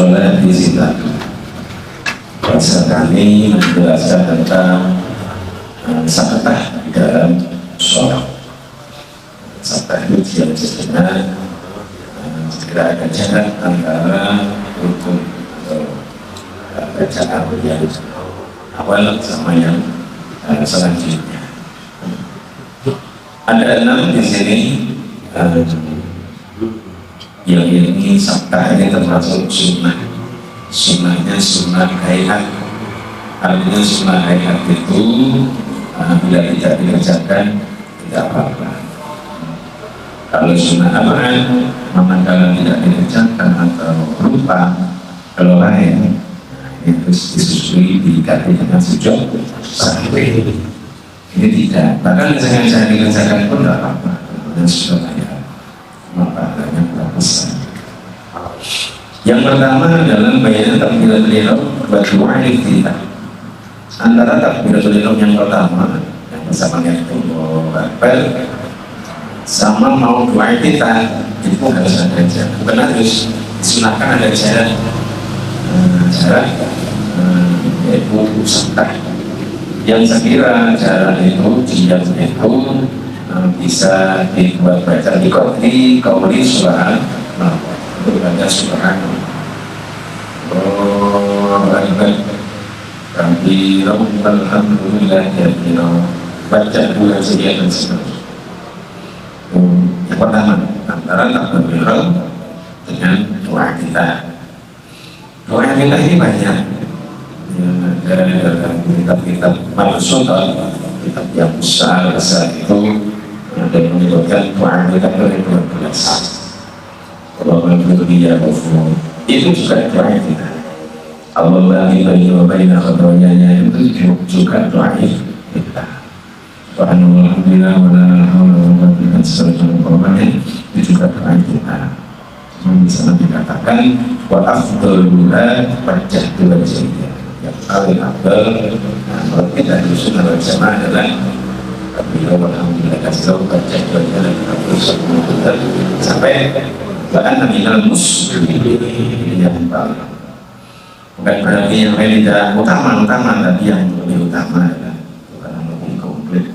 sholat di situ. Bahasa kami menjelaskan tentang sakatah di dalam sholat. Sakatah itu yang sebenarnya tidak ada jarak antara rukun atau bacaan yang awal sama yang selanjutnya. Ada 6 di sini. Yang ini sakatah ini termasuk sunnah. Sunnahnya sunnah hayat. Artinya sunnah hayat itu bila tidak dikerjakan tidak apa-apa. Kalau sunnah aman, manakala tidak dikerjakan atau lupa, kalau lain itu disusui diganti dengan sujud sahwi. Ini tidak. Bahkan jangan dikerjakan pun tidak apa-apa. Dan sudah hayat. Maka yang besar. Yang pertama adalah bayan takbiratul ihram wa du'a iftitah. Antara takbiratul ihram yang pertama yang bersama yaitu Allahu Akbar sama mau doa iftitah itu harus ada jarak. Bukan harus, disunahkan ada jarak. Yaitu sakatah. Yang sekira jarak itu diam itu bisa dibuat baca di kauli surah berbaca surah kami alhamdulillah baca bulan sekian dan seterusnya. Yang pertama antara takbiratul ihram dengan doa kita. Doa kita ini banyak dari kitab-kitab Al-Sunnah, kitab yang besar itu ada yang menyebutkan doa kita dari 12. Kalau dia itu juga doa kita. Allah bagi wa baina khadrayanya itu juga doa kita. Alhamdulillah wa la haula wa la quwwata illa billah itu juga doa kita. Bisa dikatakan wa afdaluna wajhatu wajhiyya. Yang paling afdal menurut kita di sunnah wal jamaah adalah alhamdulillah kasih wajhatu wajhiyya sampai bahkan minal muslimin yang paling. Bukan berarti yang lain tidak utama, tapi yang lebih utama adalah bukan lebih komplit.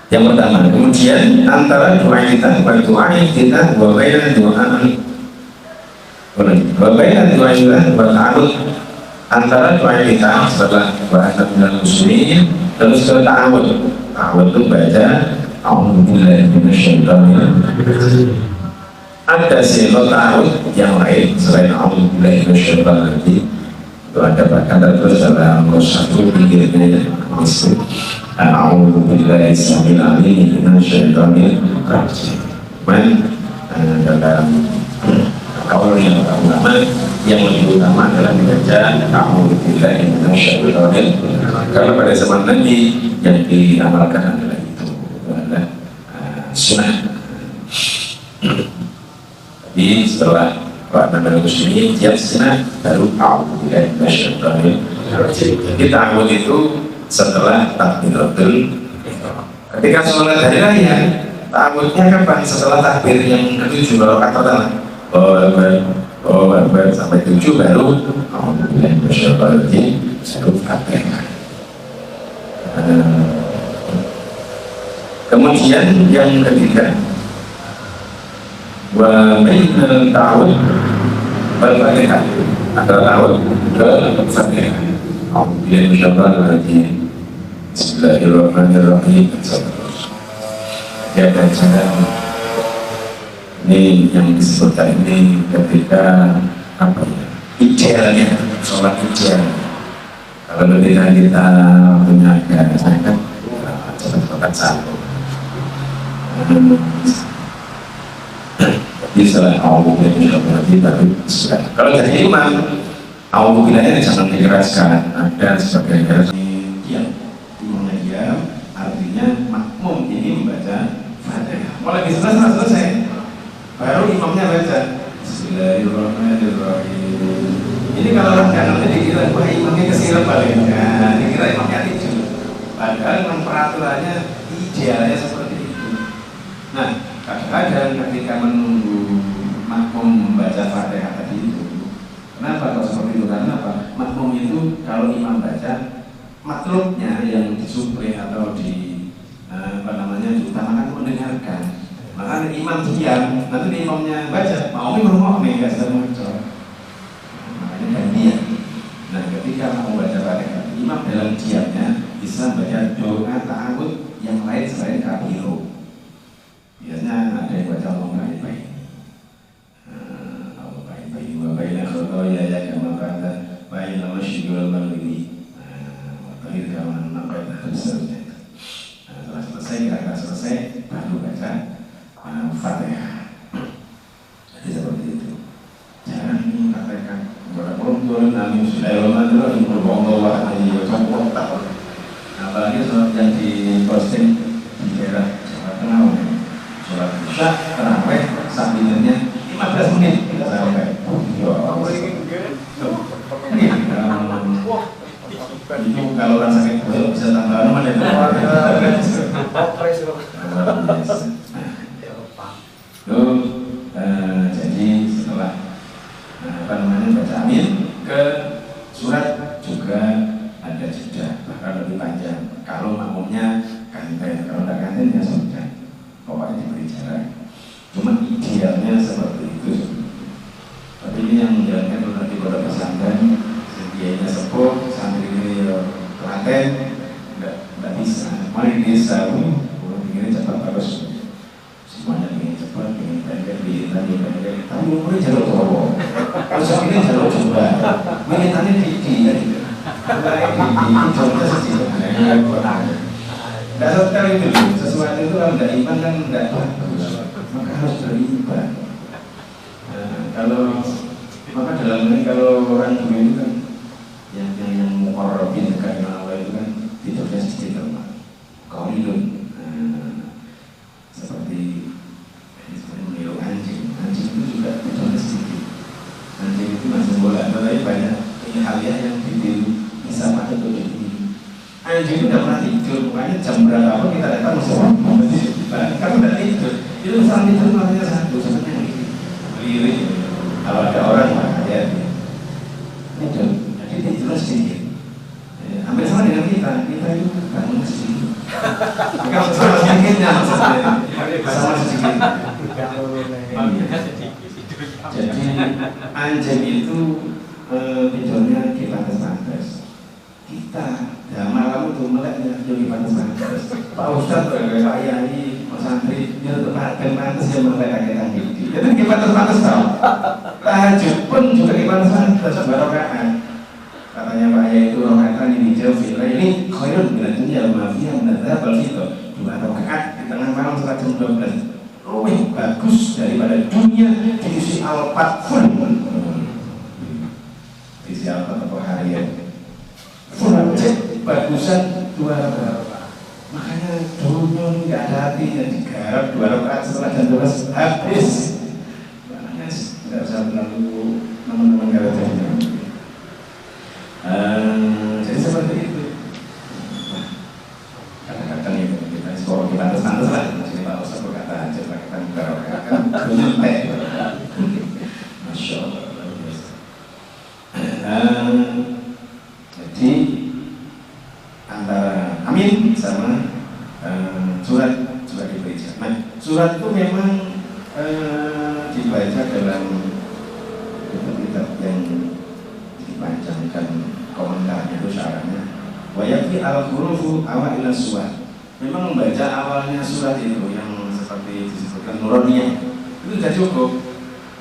Yang pertama, kemudian antara doa kita, doa kita, doa antara doa kita setelah bahasa minal muslimin terus ke ta'awud. Ta'awud itu baca a'udzubillahi minasyaitonir rajim. Ada silat ta'awud yang lain selain a'udzubillahi minasyaitonir rajim. Itu ada bahkan terus ada nomor 1 pinggirnya muslim. A'udzubillahi samil alim minasyaitonir rajim. Dalam kaul yang ulama yang lebih utama adalah membaca a'udzubillahi minasyaitonir rajim. Karena pada zaman Nabi yang diamalkan adalah itu adalah sunnah. Jadi setelah Nabi Muslimin tiap sunnah baru a'udzubillahi minasyaitonir rajim. Jadi ta'awud itu setelah takbiratul ihram. Ketika sholat hari raya, ta'awudnya kapan? Setelah takbir yang ke-7 rakaat pertama. Oh Akbar sampai 7 baru a'udzubillahi minasyaitonir rajim baru Fatihah. Kemudian yang ketiga wa bainal ta'awud wal Fatihah, antara ta'awud ke Fatihah. A'udzubillahi minasyaitonir rajim. Bismillahirrahmanirrahim. Ya dan jangan ini yang disebutkan ini ketika apa ya? Idealnya sholat ideal. Kalau ketika kita punya keadaan cepat satu. Jadi setelah kalau jadi imam Alhamdulillahnya jangan dikeraskan, ada sebagai yang diam, artinya makmum ini membaca Fatihah. Kalau lagi selesai, baru imamnya baca Bismillahirrahmanirrahim. Ini kalau orang kanan dikira wah imamnya kesiram balik, nah dikira imamnya tidur. Padahal memang peraturannya idealnya seperti itu. Nah, kadang-kadang ketika menunggu makmum membaca Fatihah tadi itu Kenapa kalau seperti itu? Karena apa? Makmum itu kalau imam baca, matlubnya yang disuplai atau diutamakan mendengarkan. Maka imam diam, nanti imamnya baca, mau nih nggak sedang muncul. Makanya gantian. Nah, ketika mau baca Fatihah, imam dalam diamnya bisa baca doa ta'awud yang lain selain kabiru. Biasanya ada yang baca Allah baik-baik. Allah baik-baik. Wa baina khotoya ya kama qala baina masyriqi wal maghribi. Baik kawan nampak seterusnya. Setelah selesai, kira-kira selesai, baru baca Fatihah. Jadi seperti itu. Jangan mengatakan Waalaikumsalam Amin Bismillahirrahmanirrahim Berbohong-bohong Ini berbohong apalagi sholat yang diposting di daerah Jawa Tengah sholat isya terawih sambilannya 15 menit kita sampai itu kalau orang sakit perut bisa tambah nomor jadi setelah baca amin ke surat juga ada jeda bahkan lebih panjang kalau makmumnya kanten, kalau tidak kanten ya sudah pokoknya diberi jarak. Cuma idealnya seperti itu. Tapi ini yang menjalankan nanti pada pesantren sedianya sepuh santri ini telaten tidak bisa. Mari desa ini cepat bagus semuanya ingin cepat, ingin pendek, pendek tapi umurnya jalur cowok terus ini jalur coba militannya didi mulai didi, contohnya sejauh tidak setel itu sesuatu itu kalau tidak iman kan tidak bagus maka harus beriman. Maka dalam ini kalau orang dulu itu kan yang muqarrabin karena Allah itu kan tidurnya sedikit lemah qaulun seperti meniru anjing itu juga tidurnya sedikit. Anjing itu masih boleh tapi banyak hal-hal yang bisa pakai untuk diri. Anjing itu tidak pernah tidur, makanya jam berapa kita datang kamu tidak tidur itu saat tidur makanya satu sebenarnya lirik kalau ada orang hati-hati tidur, jadi tidurnya sedikit hampir sama dengan kita itu bangun sedikit sama sedikitnya sama sedikit. Jadi anjing itu tidurnya di pantas-pantas kita ya malam itu meleknya di pantas-pantas. Pak Ustadz, Pak Yai, Pak Santri dia tetap pantas yang melek kita gitu. Jadi di pantas-pantas tau tahajud pun juga di pantas-pantas barokah. Katanya Pak Yai itu rokaatan ini jauh ini khairun bila dunia mafia mendatang itu 2 rakaat di tengah malam setelah jam 12 lebih bagus daripada dunia diisi Al-Fat full diisi Al-Fat atau harian full bagusan 2 rakaat. Makanya dunia nggak ada hatinya digarap 2 rakaat setelah jam 12 habis. Makanya nggak usah terlalu teman-teman garap jadi seperti itu. Kadang-kadang itu kita sekolah kita pantas lah. Jadi Pak Ustadz berkata aja kita bukan menyelesai. Masya Allah. Jadi antara amin sama surat juga dibaca. Nah, surat itu memang dibaca dalam kitab yang dipanjangkan komentarnya itu syaratnya wayakfi al-hurufu awal surat. Memang membaca awalnya surat itu yang seperti disebutkan nuroniyah itu sudah cukup.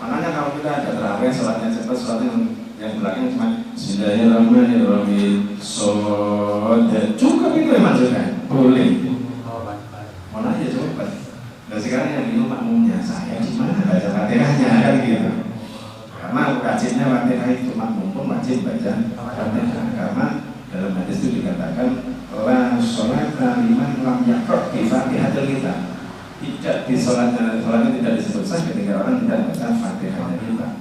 Makanya kalau kita ada terawih sholatnya cepat, sholatnya yang belakang cuma Bismillahirrahmanirrahim sodat cukup itu memang sudah boleh. Mana aja cepat. Dan sekarang yang bingung makmumnya saya gimana baca Fatihahnya kan gitu. Karena wajibnya Fatihah itu makmum pun wajib baca Fatihah karena dalam hadis itu dikatakan la sholata liman lam yaqra' bi Fatihatil kitab. Tidak di sholatnya tidak disebut sah ketika orang tidak baca Fatihahnya kita.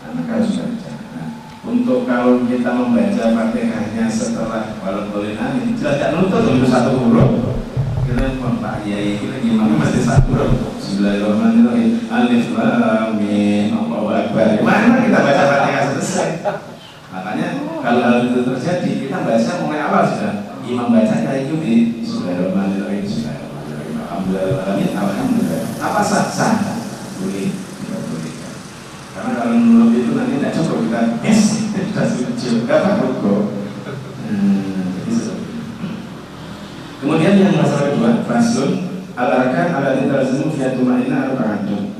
Maka harus baca. Nah, untuk kalau kita membaca Fatihahnya setelah walaupun amin jelas tidak nuntut untuk 1 huruf akhirnya Pak Yai itu gimana mesti satu Bismillahirrahmanirrahim Alif Lam Mim Allahu Akbar. Mana kita baca Fatihah selesai. Makanya kalau hal itu terjadi kita baca mulai awal sudah. Imam baca kayak itu di Bismillahirrahmanirrahim Bismillahirrahmanirrahim Alhamdulillah. Apa sah? Boleh, tidak boleh. Karena kalau menurut itu nanti tidak cukup kita sujud, nggak apa-apa. Kemudian yang masalah kedua, faslun al-arkan alladzi talzamu fi tumainah arba'atun.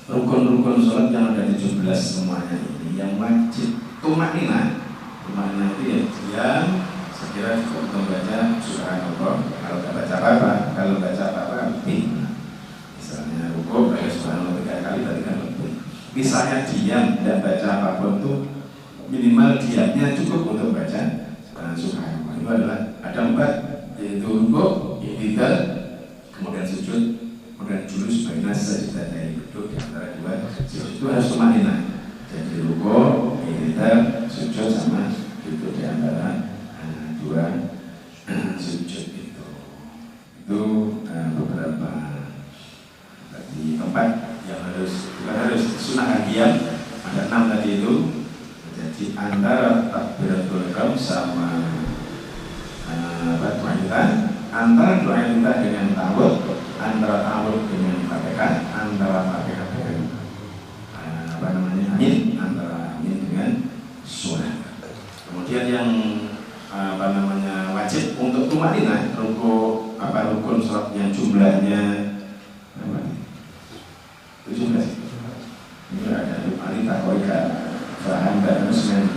Rukun-rukun salat yang ada 17 semuanya ini yang wajib tumainah. Tumainah itu ya diam, sekira cukup membaca subhanallah. Kalau tidak baca apa-apa, kalau baca apa-apa lebih. Misalnya rukuk baca subhanallah 3 kali berarti kan lebih. Misalnya diam dan baca apapun itu minimal diamnya cukup untuk baca subhanallah. Itu adalah ada 4, yaitu rukuk, i'tidal, kemudian sujud, kemudian julus baina sajdatain, duduk di antara 2 sujud. Itu harus tumainah. Jadi rukuk, i'tidal, sujud sama duduk di antara 2 sujud itu. Itu beberapa tadi 4 yang bukan harus sunah diam. Ada 6 tadi itu. Jadi antara takbiratul ihram sama antara doa kita dengan ta'awud, antara ta'awud dengan Fatihah, antara Fatihah dengan amin, antara amin dengan surah. Kemudian yang wajib untuk tumainah rukun sholat yang jumlahnya 17. Ini ada tumainah koika faham dan muslim.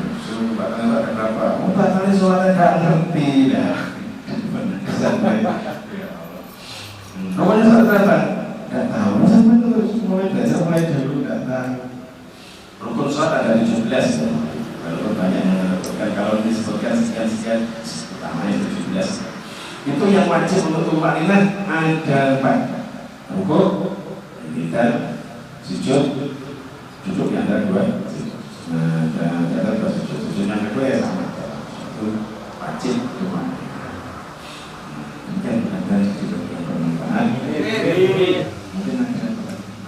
Batalnya berapa? Batalnya sholatnya gak ngerti dah. Pokoknya sholat berapa? Gak tahu. Sampai terus mulai belajar mulai dulu gak tahu. Rukun sholat ada 17. Kalau banyak menentukan, kalau disebutkan sekian utamanya 17. Itu yang wajib untuk tumainah ada 4. Rukuk, i'tidal, sujud, duduk yang ada 2. Nah, dan ada sujud yang kedua ya sama. Itu wajib tumainah. Mungkin ada juga yang bermanfaat. Mungkin ada yang bermanfaat.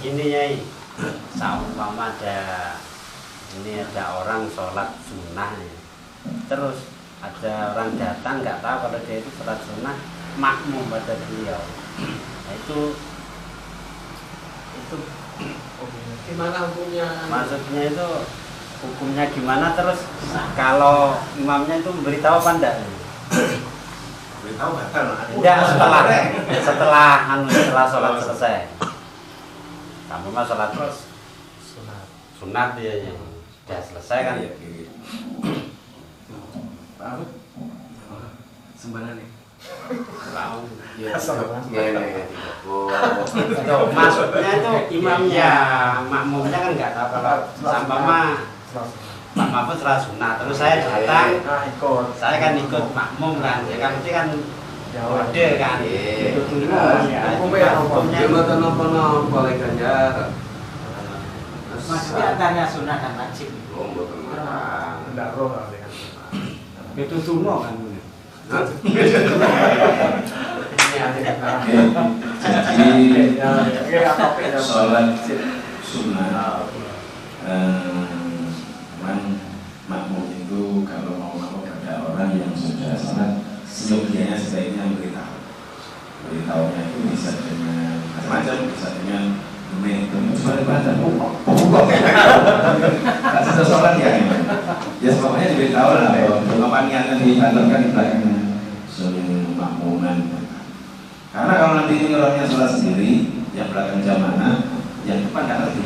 Ini ya, seumpama ada orang sholat sunnah ya. Terus ada orang datang nggak tahu kalau dia itu sholat sunnah, makmum pada beliau. Nah, itu gimana hukumnya? Maksudnya itu hukumnya gimana? Terus kalau imamnya itu memberitahu apa enggak? Beritahu batal. Enggak, setelah sholat selesai. Kamu mah sholat terus sunat dia ya. Sudah selesai kan? Apa? Sembarangan nih. Maksudnya itu imamnya, makmumnya kan nggak tahu kalau sama Pak Mahfud sholat sunat. Terus saya datang, saya kan ikut makmum kan, ya kan mesti kan order kan. Itu dulu hukumnya. Jumatan apa boleh ganjar. Maksudnya antara sunnah dan wajib. Enggak roh kan. Itu semua kan. Jadi sholat sunnah memang makmum itu kalau mau makmum pada orang yang sudah sholat seyogianya sebaiknya beritahunya itu bisa dengan macam-macam, bisa dengan cuma ibadah tak sudah sholat ya pokoknya diberitahu lah apa niatnya dibatalkan di belakangnya sunnah makmuman. Karena kalau nanti ini orangnya sholat sendiri yang belakang jamaah yang depan nggak ngerti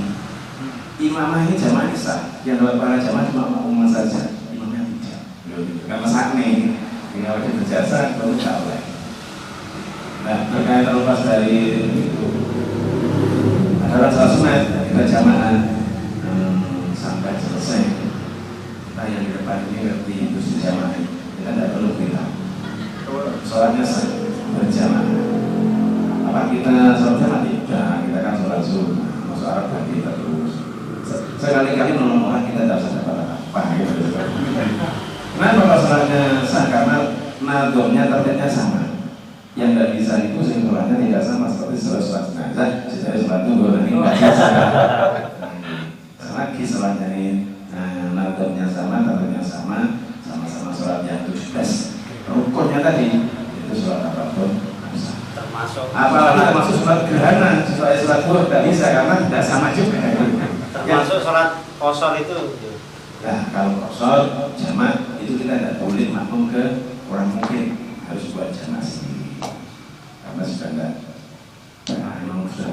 imamah ini jamaah sah, yang lewat para jamaah cuma makmuman saja, imamnya tidak nggak masak nih tinggal wajib berjasa baru nggak boleh. Nah terkait terlepas dari itu adalah sholat sunat kita jamaah sampai selesai. Kita yang di depan ini ngerti itu si jamaah, kita tidak perlu kita sholatnya berjamaah. Apa kita sholat jamaah tidak? Kita kan sholat sunnah, masuk Arab sekali-kali nolong orang kita tidak usah dapat apa gitu. Kenapa kalau sholatnya sah? Karena nadornya targetnya sama. Yang tidak bisa itu simpulannya tidak sama seperti sholat jenazah. Jadi sholat itu ini nggak bisa. Lagi sholatnya ini nadornya sama, targetnya sama, sama-sama sholatnya itu tes. Rukunnya tadi itu sholat apapun bisa. Termasuk Apalagi termasuk sholat gerhana, sholat zuhur tidak bisa karena tidak sama juga. termasuk sholat kosor itu. Nah kalau kosor jamaah itu kita tidak boleh makmum ke orang mungkin, harus buat jamaah sendiri karena sudah tidak memang sudah